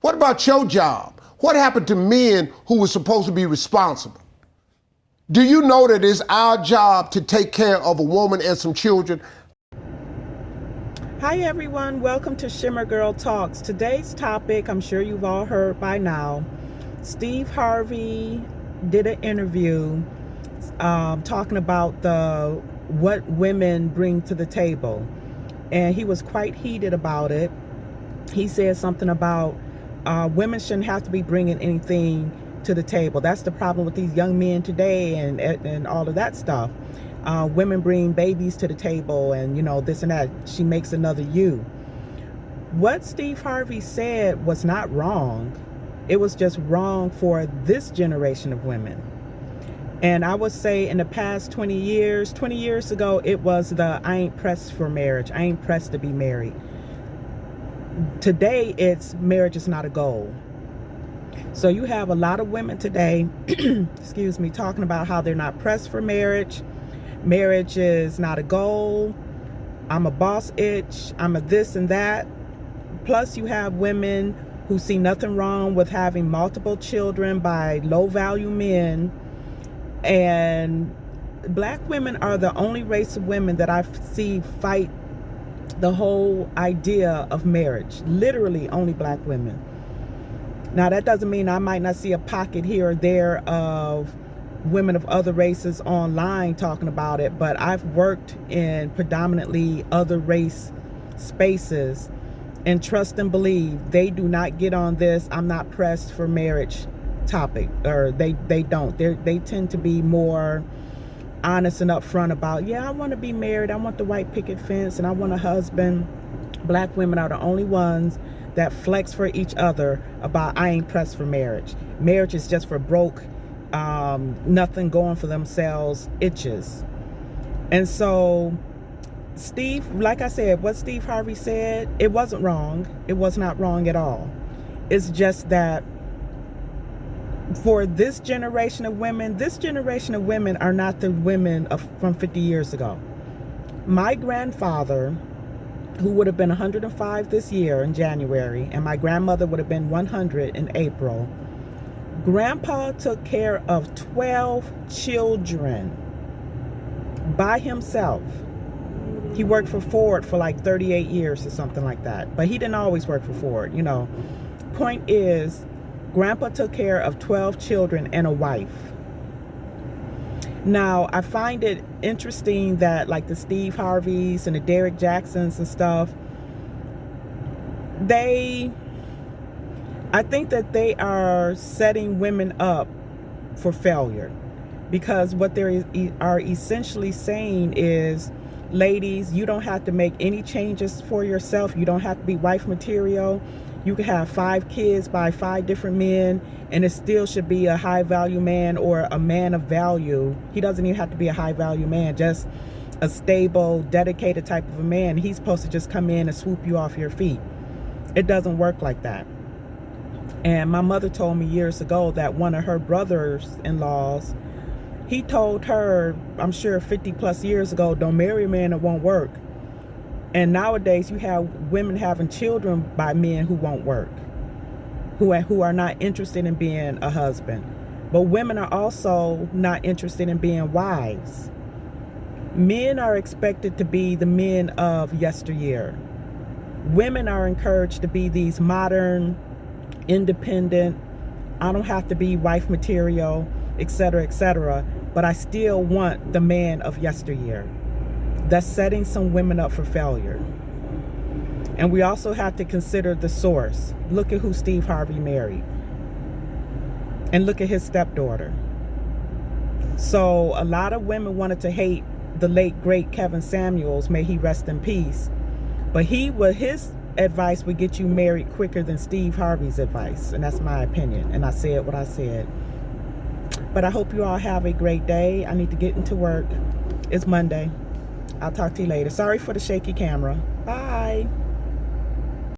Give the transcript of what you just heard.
What about your job? What happened to men who were supposed to be responsible? Do you know that it's our job to take care of a woman and some children? Hi everyone, welcome to Shimmer Girl Talks. Today's topic, I'm sure you've all heard by now, Steve Harvey did an interview talking about what women bring to the table. And he was quite heated about it. He said something about women shouldn't have to be bringing anything to the table. That's the problem with these young men today and all of that stuff. Women bring babies to the table and, you know, this and that. She makes another you. What Steve Harvey said was not wrong. It was just wrong for this generation of women. And I would say in the past 20 years ago, it was I ain't pressed for marriage. I ain't pressed to be married. Today, it's marriage is not a goal. So you have a lot of women today, excuse me, talking about how they're not pressed for marriage. Marriage is not a goal. I'm a boss itch. I'm a this and that. Plus you have women who see nothing wrong with having multiple children by low value men. And black women are the only race of women that I see fight the whole idea of marriage. Literally only black women. Now that doesn't mean I might not see a pocket here or there of women of other races online talking about it, but I've worked in predominantly other race spaces, and trust and believe they do not get on this I'm not pressed for marriage topic, or they don't. They tend to be more honest and upfront about, yeah, I want to be married, I want the white picket fence, and I want a husband. Black women are the only ones that flex for each other about I ain't pressed for marriage. Marriage is just for broke, nothing going for themselves itches. And so Steve, like I said, what Steve Harvey said, it wasn't wrong. It was not wrong at all. It's just that for this generation of women are not the women from 50 years ago. My grandfather, who would have been 105 this year in January, and my grandmother would have been 100 in April. Grandpa took care of 12 children by himself. He worked for Ford for like 38 years or something like that. But he didn't always work for Ford, you know. Point is, Grandpa took care of 12 children and a wife. Now, I find it interesting that like the Steve Harveys and the Derrick Jacksons and stuff, I think that they are setting women up for failure, because what they are essentially saying is, ladies, you don't have to make any changes for yourself. You don't have to be wife material. You can have 5 kids by 5 different men, and it still should be a high value man or a man of value. He doesn't even have to be a high value man, just a stable, dedicated type of a man. He's supposed to just come in and swoop you off your feet. It doesn't work like that. And my mother told me years ago that one of her brothers-in-laws, he told her, I'm sure 50 plus years ago, don't marry a man that won't work. And nowadays you have women having children by men who won't work, who are not interested in being a husband. But women are also not interested in being wives. Men are expected to be the men of yesteryear. Women are encouraged to be these modern, independent, I don't have to be wife material, etc., but I still want the man of yesteryear. That's setting some women up for failure. And we also have to consider the source. Look at who Steve Harvey married. And look at his stepdaughter. So a lot of women wanted to hate the late, great Kevin Samuels, may he rest in peace. But his advice would get you married quicker than Steve Harvey's advice. And that's my opinion. And I said what I said. But I hope you all have a great day. I need to get into work. It's Monday. I'll talk to you later. Sorry for the shaky camera. Bye.